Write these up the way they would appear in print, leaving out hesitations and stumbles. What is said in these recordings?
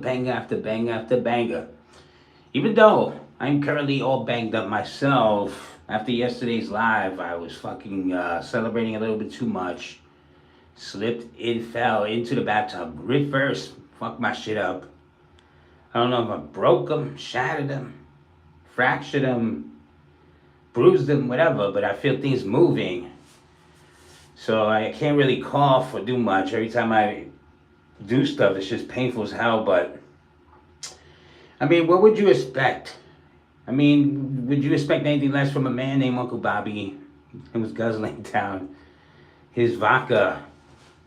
banger after banger after banger. Even though I'm currently all banged up myself, after yesterday's live, I was fucking celebrating a little bit too much. Slipped and fell into the bathtub. Grit first, fucked my shit up. I don't know if I broke them, shattered them, fractured them, bruised them, whatever, but I feel things moving. So I can't really cough or do much. Every time I do stuff, it's just painful as hell, but I mean, what would you expect? I mean, would you expect anything less from a man named Uncle Bobby who was guzzling down his vodka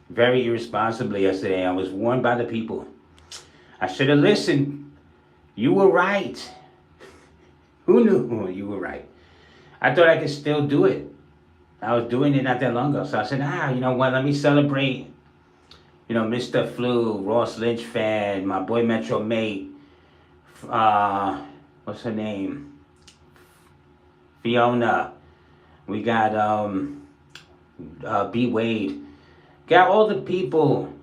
very irresponsibly yesterday? I was warned by the people. I should have listened. You were right. Who knew you were right? I thought I could still do it. I was doing it not that long ago. So I said, you know what? Let me celebrate. You know, Mr. Flu, Ross Lynch fan, my boy Metro Mate, what's her name? Fiona. We got B Wade. Got all the people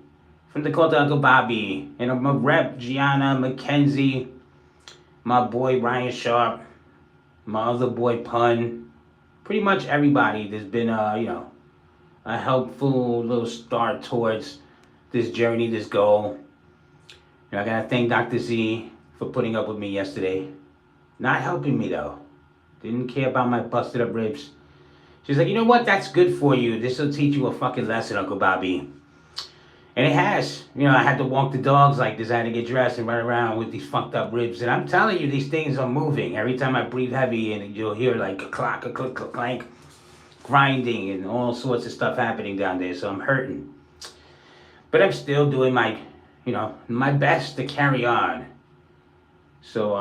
from the cult of Uncle Bobby. You know, my rep Gianna McKenzie, my boy Ryan Sharp, my other boy Pun. Pretty much everybody. There's been a helpful little start towards this journey, this goal. You know, I gotta thank Dr. Z for putting up with me yesterday. Not helping me though. Didn't care about my busted up ribs. She's like, you know what? That's good for you. This will teach you a fucking lesson, Uncle Bobby. And it has. You know, I had to walk the dogs like this. I had to get dressed and run around with these fucked up ribs. And I'm telling you, these things are moving. Every time I breathe heavy, and you'll hear like a clock, a click, a clank, grinding, and all sorts of stuff happening down there. So I'm hurting. But I'm still doing my best to carry on. So,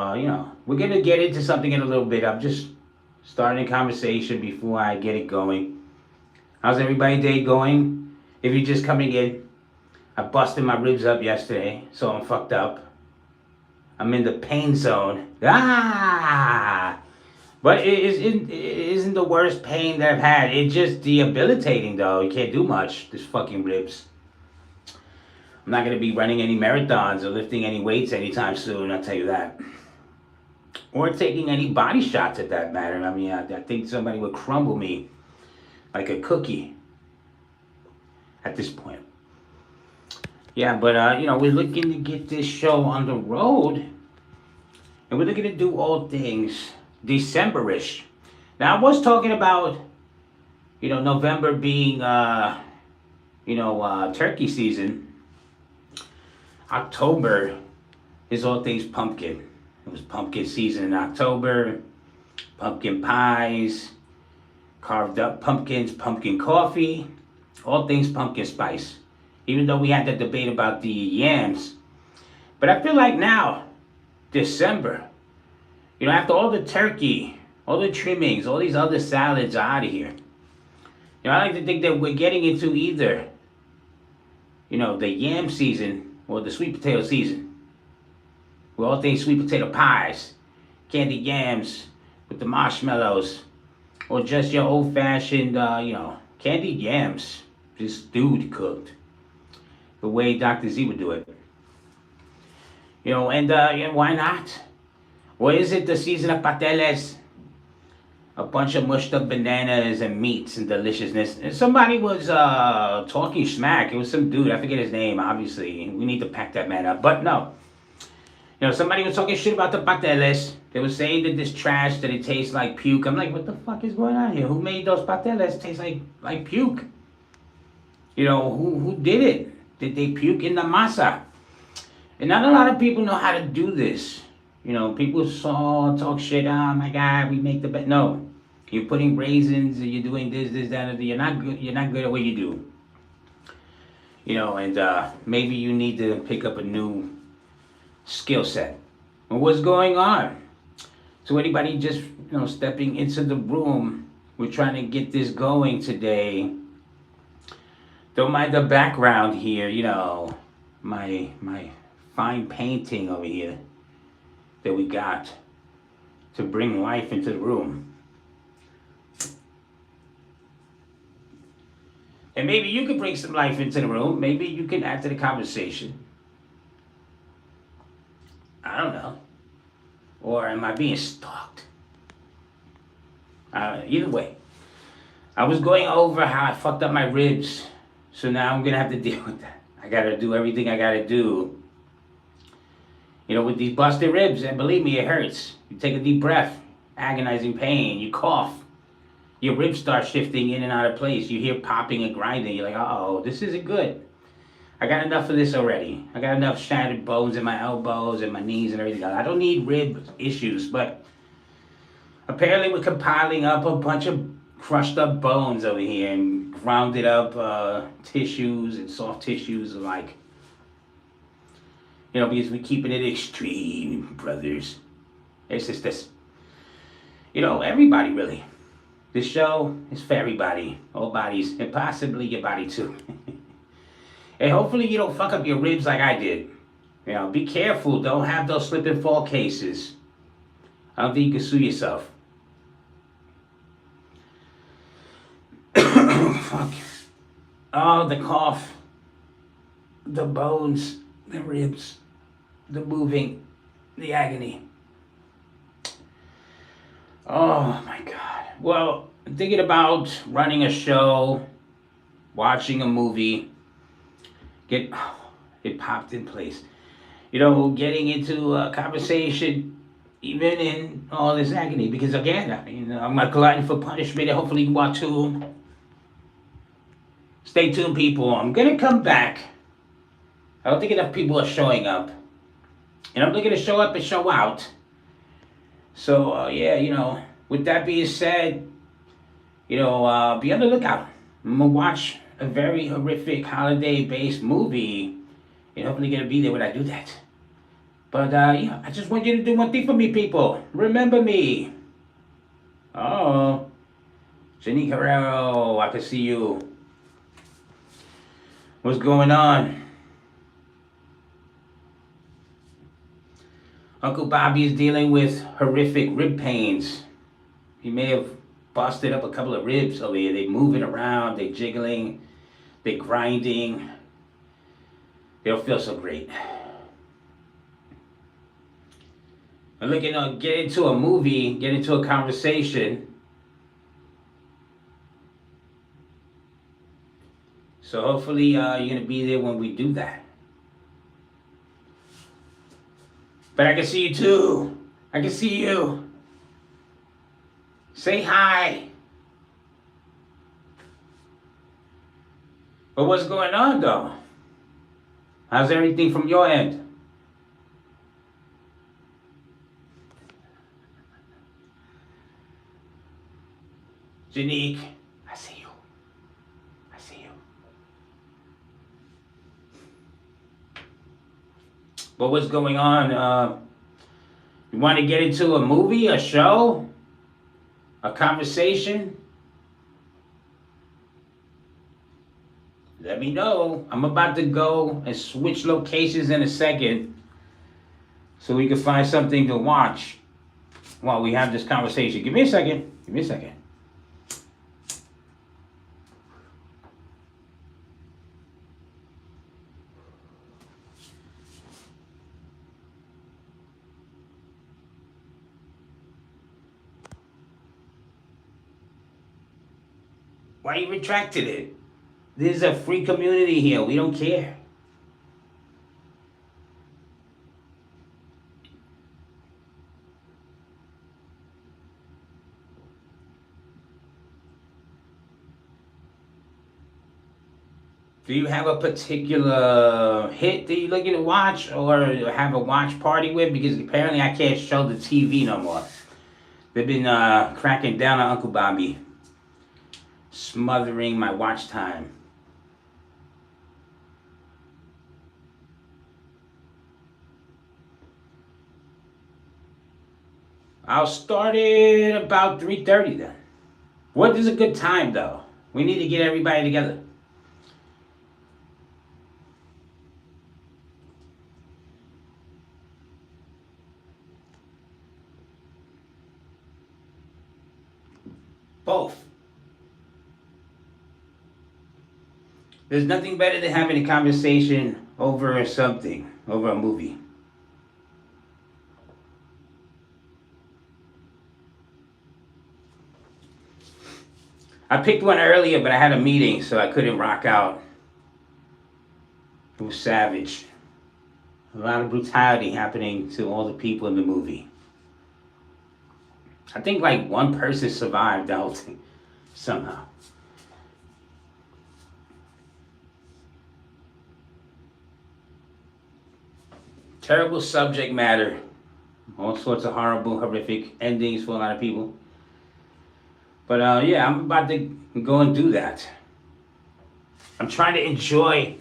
we're going to get into something in a little bit. I'm just starting a conversation before I get it going. How's everybody's day going? If you're just coming in, I busted my ribs up yesterday, so I'm fucked up. I'm in the pain zone. But it isn't the worst pain that I've had. It's just debilitating, though. You can't do much, this fucking ribs. I'm not going to be running any marathons or lifting any weights anytime soon, I'll tell you that. Or taking any body shots at that matter. I mean, I think somebody would crumble me like a cookie at this point. Yeah, but, we're looking to get this show on the road. And we're looking to do all things December-ish. Now, I was talking about, November being, turkey season. October is all things pumpkin. It was pumpkin season in October. Pumpkin pies, carved up pumpkins, pumpkin coffee, all things pumpkin spice. Even though we had that debate about the yams. But I feel like now, December, after all the turkey, all the trimmings, all these other salads are out of here. I like to think that we're getting into either, the yam season or the sweet potato season. We're all things sweet potato pies, candied yams with the marshmallows, or just your old fashioned, candied yams, just stewed, cooked, the way Dr. Z would do it. And why not? Or is it the season of pateles? A bunch of mushed up bananas and meats and deliciousness. And somebody was talking smack. It was some dude, I forget his name, obviously. We need to pack that man up. But no. Somebody was talking shit about the pateles. They were saying that this trash, that it tastes like puke. I'm like, what the fuck is going on here? Who made those pateles taste like puke? Who did it? Did they puke in the masa? And not a lot of people know how to do this. People talk shit. Oh my God, we make the best. No, you're putting raisins. You're doing this, that, and you're not good. You're not good at what you do. And maybe you need to pick up a new skill set. And what's going on? So anybody just stepping into the room, we're trying to get this going today. Don't mind the background here. My fine painting over here that we got to bring life into the room. And maybe you could bring some life into the room. Maybe you can add to the conversation. I don't know. Or am I being stalked? Either way, I was going over how I fucked up my ribs, so now I'm gonna have to deal with that. I gotta do everything I gotta do. With these busted ribs, and believe me, it hurts. You take a deep breath, agonizing pain, you cough, your ribs start shifting in and out of place. You hear popping and grinding. You're like, oh, this isn't good. I got enough of this already. I got enough shattered bones in my elbows and my knees and everything. I don't need rib issues, but apparently we're compiling up a bunch of crushed up bones over here and grounded up tissues and soft tissues alike. Because we're keeping it extreme, brothers. It's just this. Everybody really. This show is for everybody, all bodies, and possibly your body too. And hopefully you don't fuck up your ribs like I did. Be careful. Don't have those slip and fall cases. I don't think you can sue yourself. Fuck. Oh, the cough, the bones, the ribs, the moving, the agony. Oh my God. Well, I'm thinking about running a show, watching a movie. It popped in place. Getting into a conversation, even in all this agony, because again, I'm not glutton for punishment, and hopefully you are too. Stay tuned, people. I'm gonna come back. I don't think enough people are showing up, and I'm looking to show up and show out. So yeah, with that being said, be on the lookout. I'm gonna watch a very horrific holiday-based movie, and hopefully gonna be there when I do that. But I just want you to do one thing for me, people. Remember me. Oh, Jenny Carrero, I can see you. What's going on? Uncle Bobby is dealing with horrific rib pains. He may have busted up a couple of ribs over here. They're moving around, they're jiggling, they're grinding. They don't feel so great. I'm looking to get into a movie, get into a conversation. So hopefully you're going to be there when we do that. But I can see you too. I can see you. Say hi. But what's going on though? How's everything from your end? Janique, I see you. I see you. But what's going on? You want to get into a movie, a show, a conversation? Let me know. I'm about to go and switch locations in a second so we can find something to watch while we have this conversation. Give me a second. Give me a second. Why you retracted it? This is a free community here. We don't care. Do you have a particular hit that you're looking to watch or have a watch party with? Because apparently I can't show the TV no more. They've been cracking down on Uncle Bobby, smothering my watch time. I'll start it about 3:30 then. What is a good time though? We need to get everybody together. Both. There's nothing better than having a conversation over something, over a movie. I picked one earlier, but I had a meeting, so I couldn't rock out. It was savage. A lot of brutality happening to all the people in the movie. I think like one person survived the whole thing somehow. Terrible subject matter. All sorts of horrible, horrific endings for a lot of people. But yeah, I'm about to go and do that. I'm trying to enjoy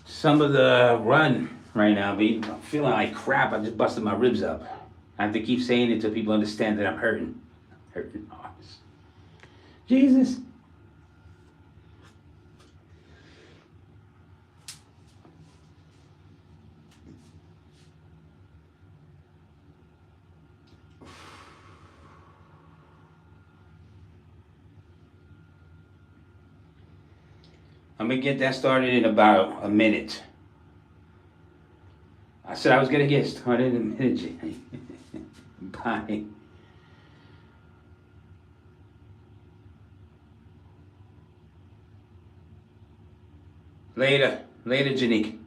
some of the run right now, but I'm feeling like crap. I just busted my ribs up. I have to keep saying it till people understand that I'm hurting. Hurting. Jesus. I'm gonna get that started in about a minute. I said I was gonna get started in a minute, Jenny. Bye. Later. Later, Janique.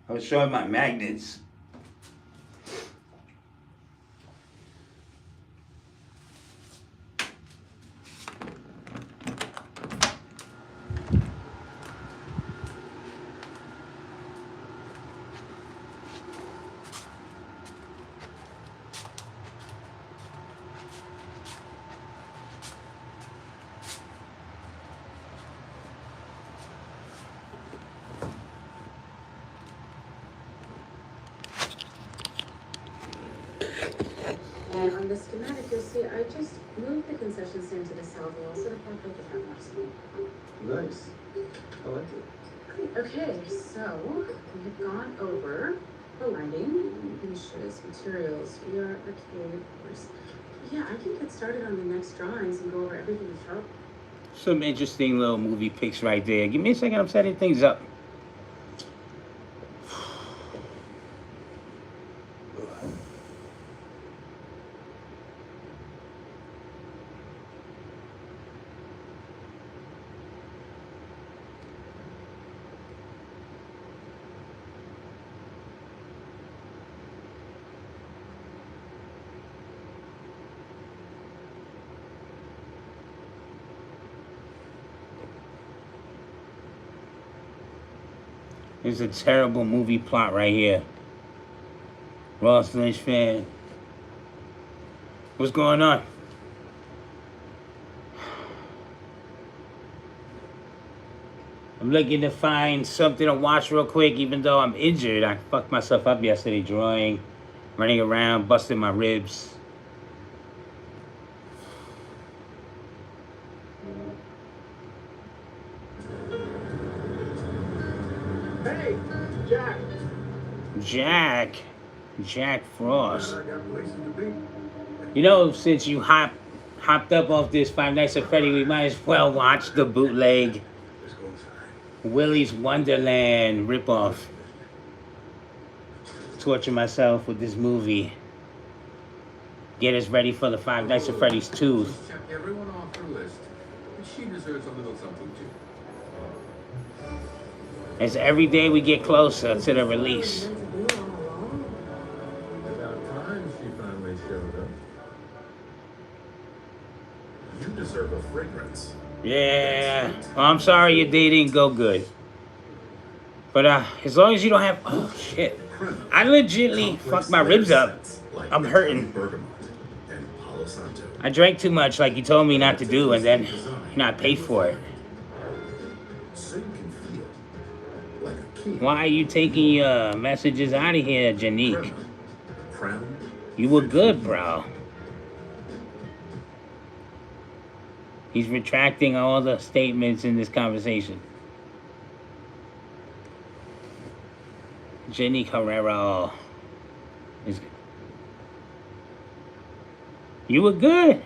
I was showing my magnets. And on the schematic, you'll see I just moved the concession stand to the south wall so the park doesn't have much space. Nice. I like it. Great. Okay, so we have gone over the lighting, finishes, materials. We are okay, of course. Yeah, I can get started on the next drawings and go over everything with Charlotte. Some interesting little movie pics right there. Give me a second, I'm setting things up. It's a terrible movie plot right here. Ross Lynch fan. What's going on? I'm looking to find something to watch real quick, even though I'm injured. I fucked myself up yesterday drawing, running around, busting my ribs. Hey, Jack. Jack Frost. I got places to be. You know, since you hopped up off this Five Nights at Freddy, we might as well watch the bootleg Let's go inside. Willy's Wonderland ripoff. Torture myself with this movie. Get us ready for the Five Nights at Freddy's 2. Just check everyone off her list. But she deserves a little something too. As every day we get closer to the release. About time she finally showed up. You deserve a fragrance. Yeah. Well, I'm sorry your day didn't go good. But as long as you don't have... Oh, shit. I legitimately fucked my ribs up. I'm hurting. Bergamot and Palo Santo. I drank too much like you told me not to do, and then I paid for it. So you can feel like a king. Why are you taking your messages out of here, Janique? Crown. You were good, bro. He's retracting all the statements in this conversation. Janique Herrera. You were good.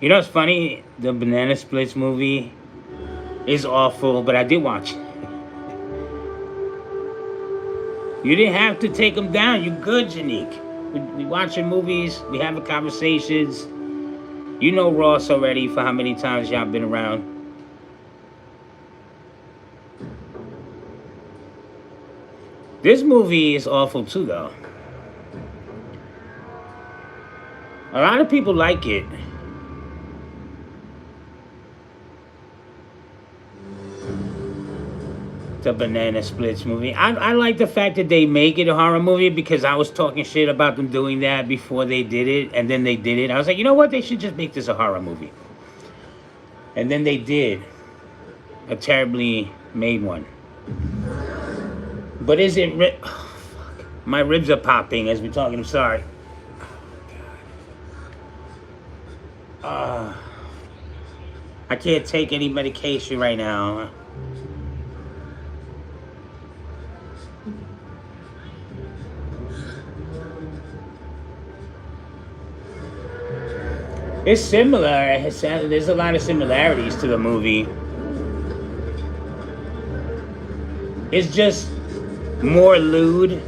You know what's funny? The Banana Splits movie is awful, but I did watch it. You didn't have to take them down. You good, Janique. We watching movies. We having conversations. You know Ross already for how many times y'all been around. This movie is awful too, though. A lot of people like it. The Banana Splits movie. I like the fact that they make it a horror movie because I was talking shit about them doing that before they did it, and then they did it. I was like, you know what? They should just make this a horror movie. And then they did a terribly made one. But is it... oh, fuck. My ribs are popping as we're talking. I'm sorry. I can't take any medication right now. It's similar. There's a lot of similarities to the movie. It's just more lewd and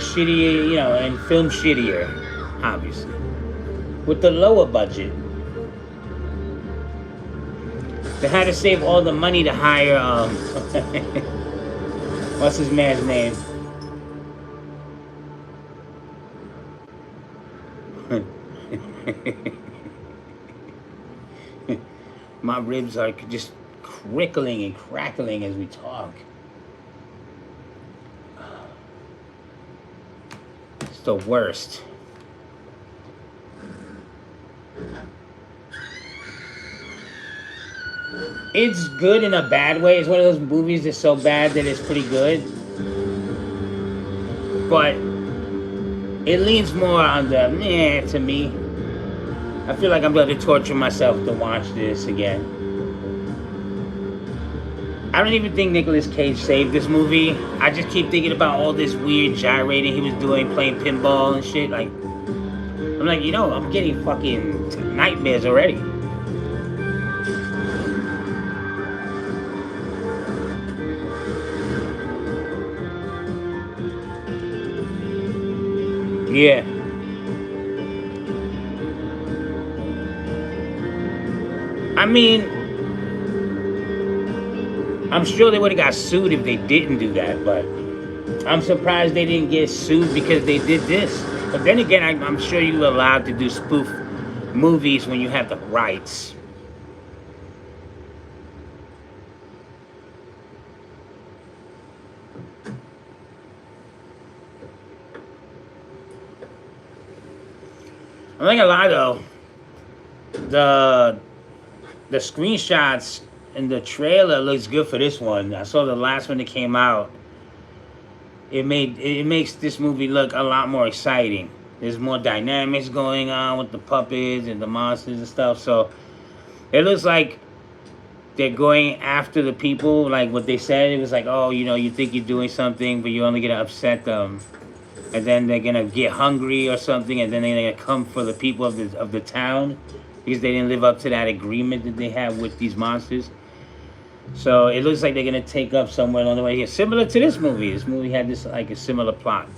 shitty, you know, and filmed shittier, obviously. With the lower budget. They had to save all the money to hire, what's his man's name? My ribs are just crickling and crackling as we talk. It's the worst. It's good in a bad way. It's one of those movies that's so bad that it's pretty good. But it leans more on the meh to me. I feel like I'm going to torture myself to watch this again. I don't even think Nicolas Cage saved this movie. I just keep thinking about all this weird gyrating he was doing, playing pinball and shit. Like, I'm like, you know, I'm getting fucking nightmares already. Yeah. I mean, I'm sure they would have got sued if they didn't do that, but I'm surprised they didn't get sued because they did this. But then again, I'm sure you're allowed to do spoof movies when you have the rights. I'm not gonna lie though, the screenshots and the trailer looks good for this one. I saw the last one that came out. It makes this movie look a lot more exciting. There's more dynamics going on with the puppets and the monsters and stuff. So it looks like they're going after the people. Like what they said, it was like, oh, you know, you think you're doing something, but you're only gonna upset them. And then they're gonna get hungry or something, and then they're gonna come for the people of the town because they didn't live up to that agreement that they have with these monsters. So it looks like they're gonna take up somewhere along the way here, similar to this movie. This movie had this like a similar plot.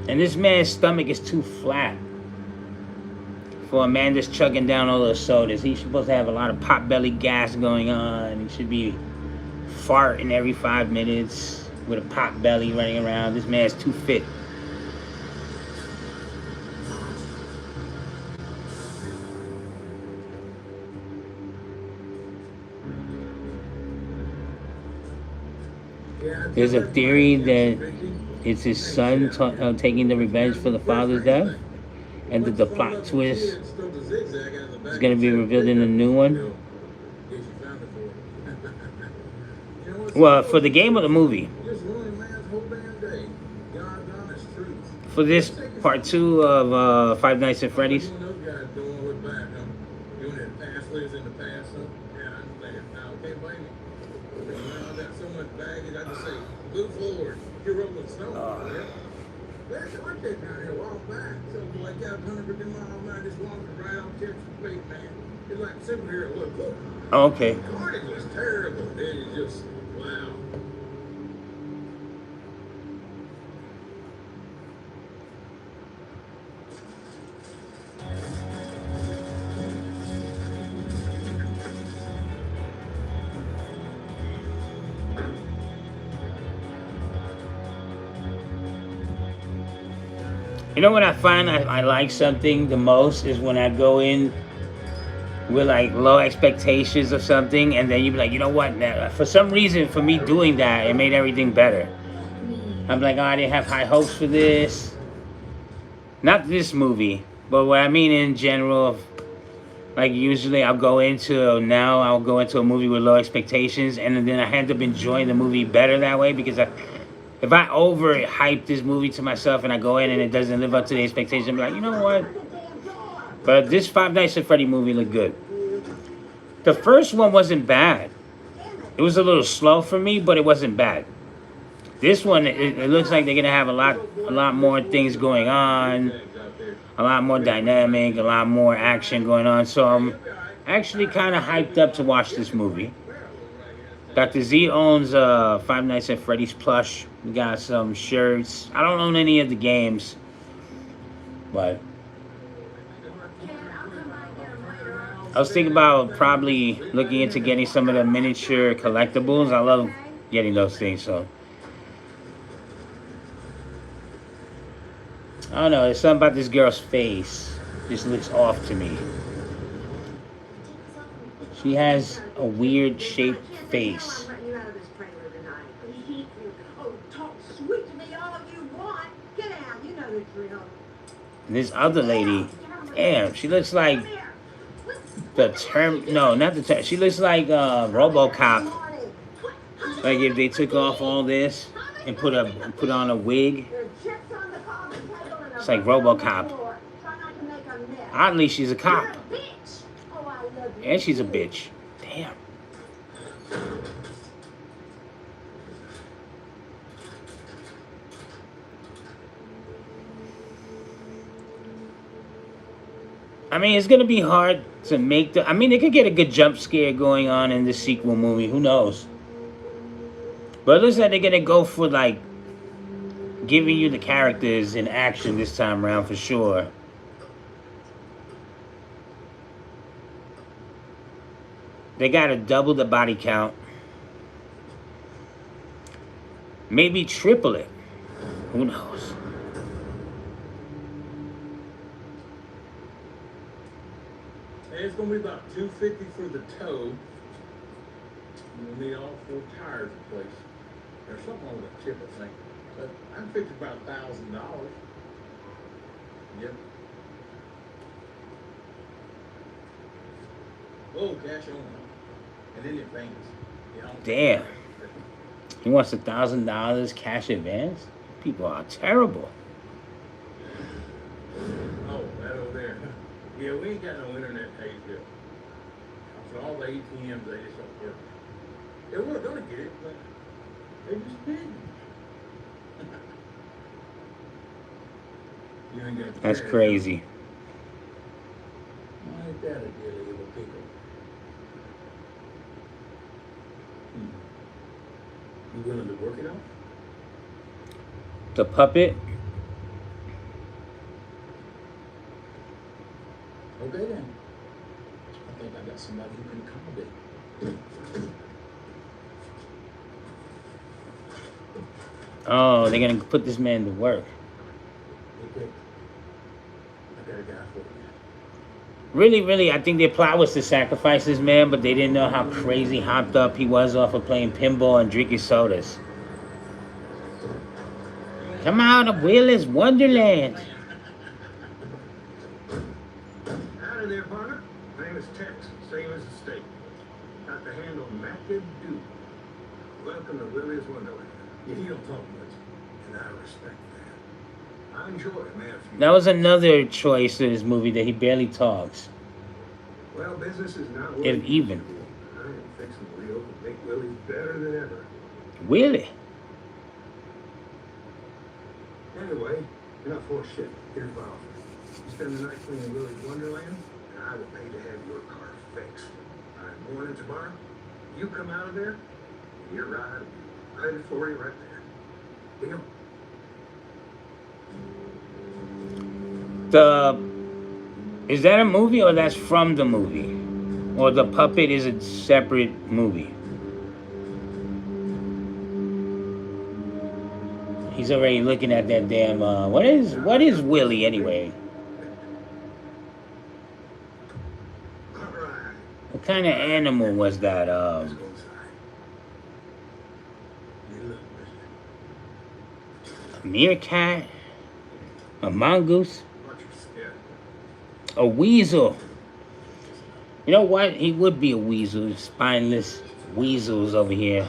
And this man's stomach is too flat for a man that's chugging down all those sodas. He's supposed to have a lot of pot-belly gas going on. He should be farting every 5 minutes with a pot belly running around. This man's too fit. There's a theory that it's his son taking the revenge for the father's death, and that the plot twist is going to be revealed in a new one. Well, for the game or the movie? for this part 2 of Five Nights at Freddy's. Doing those guys doing with back, huh? Doing that past lives in the past, huh? Yeah, I understand. Now, can't blame me. Now I got so much baggage, I just say, move forward. You're rolling snow. Yeah. There's a one kid down here a while back. So like out 150 miles an hour, just walking around, catching speed, man. It's like a superhero. Look. Oh, okay. Carnage was terrible. It is just, wow. You know what I find I like something the most is when I go in with like low expectations of something, and then you be like, you know what? Now, for some reason, for me doing that, it made everything better. I'm like, oh, I didn't have high hopes for this. Not this movie, but what I mean in general. Like usually I'll go into a movie with low expectations, and then I end up enjoying the movie better that way, because if I overhype this movie to myself and I go in and it doesn't live up to the expectation, I'm like, you know what? But this Five Nights at Freddy movie looked good. The first one wasn't bad. It was a little slow for me, but it wasn't bad. This one, it looks like they're gonna have a lot more things going on, a lot more dynamic, a lot more action going on. So I'm actually kind of hyped up to watch this movie. Dr. Z owns Five Nights at Freddy's plush. We got some shirts. I don't own any of the games, but I was thinking about probably looking into getting some of the miniature collectibles. I love getting those things, so I don't know. There's something about this girl's face. Just looks off to me. She has a weird shaped face. And this other lady, damn, she looks like she looks like RoboCop. Like if they took off all this and put on a wig. It's like RoboCop. Oddly, she's a cop. And she's a bitch. Damn. I mean, it's gonna be hard to make they could get a good jump scare going on in this sequel movie. Who knows? But it looks like they're gonna go for like giving you the characters in action this time around for sure. They gotta double the body count. Maybe triple it. Who knows? And it's gonna be about $250 for the tow. We'll need all 4 tires replaced. There's something wrong with the chip, I think. But I'm fixing about $1,000. Yep. Oh, cash on. And then it faints. Damn. He wants $1,000 cash advance? People are terrible. Oh, that over there. Yeah, we ain't got no internet page yet. So all the ATMs, they just don't work. They were gonna get it, but they just didn't. You ain't got That's crazy. Why ain't that a deal of a pickle? You willing to work it out? The puppet? Okay then. I think I got somebody who can accommodate. Oh, they're gonna put this man to work. Okay. I got a guy for you. Really, I think their plot was to sacrifice this man, but they didn't know how crazy hopped up he was off of playing pinball and drinking sodas. Come out of Willis Wonderland. Howdy there, partner. My name is Tex, same as the state. Got the handle McAdoo. Welcome to Willie's Wonderland. Yeah, you don't talk much. And I respect that. I enjoy it, man. That was another choice in this movie that he barely talks, Well, business is not what if it used even. to be. I am fixing the wheel to make Willie better than ever. Really? Anyway, enough horse shit. Here's my offer. You spend the night cleaning Willie's Wonderland, and I will pay to have your car fixed. I'm morning tomorrow. You come out of there, and your ride will be ready for you right there. Deal? Is that a movie or that's from the movie? Or the puppet is a separate movie? He's already looking at that damn, what is Willie anyway? All right. What kind of animal was that? Let's go inside. You look, mister. A meerkat? A mongoose? Watch your step. A weasel? You know what? He would be a weasel. Spineless weasels over here.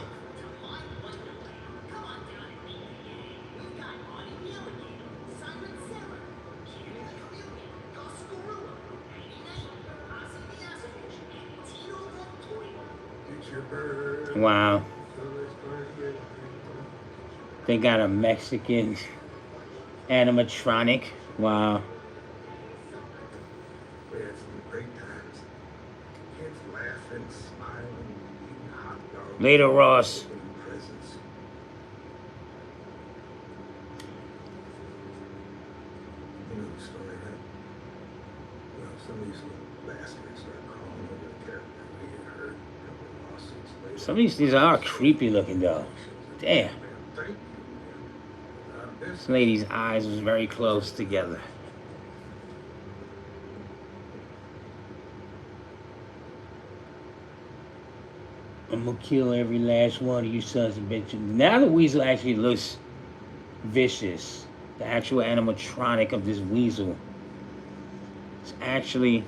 Get your bird. Wow. So it's gonna get They got a Mexican animatronic. Wow. We had some great times. Kids laughing, smiling, eating hot dogs. Later, Ross. opening presents. You know the story, right? Well, some of these little bastards started crawling over the character. We had heard a couple of lawsuits later. Some of these are creepy looking though. Damn. Thank you, man. This lady's eyes was very close together. I'm gonna kill every last one of you sons of bitches. Now the weasel actually looks vicious. The actual animatronic of this weasel. It's actually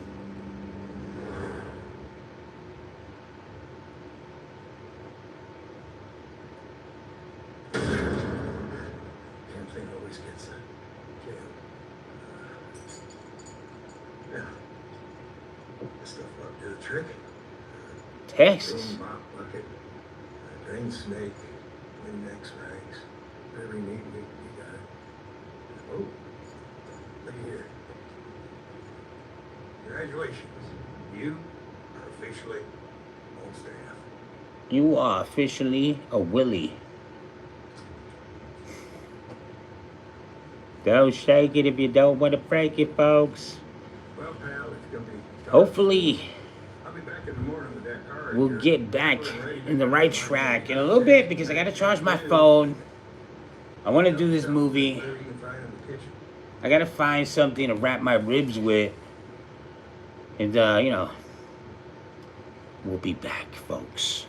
Damn thing always gets jammed. Yeah. This stuff up to the trick. Texas. Broom, mop bucket, drain snake, Windex rags. Every need we got it. Oh, look here. Congratulations. You are officially on staff. You are officially a Willie. Don't shake it if you don't want to break it, folks. Well, pal, it's gonna be tough. Hopefully, I'll be back in the morning with that car. we'll get back in the right track in a little bit because I gotta charge my phone. I want to do this movie. Whatever you can find in the kitchen. I gotta find something to wrap my ribs with. And, you know, we'll be back, folks.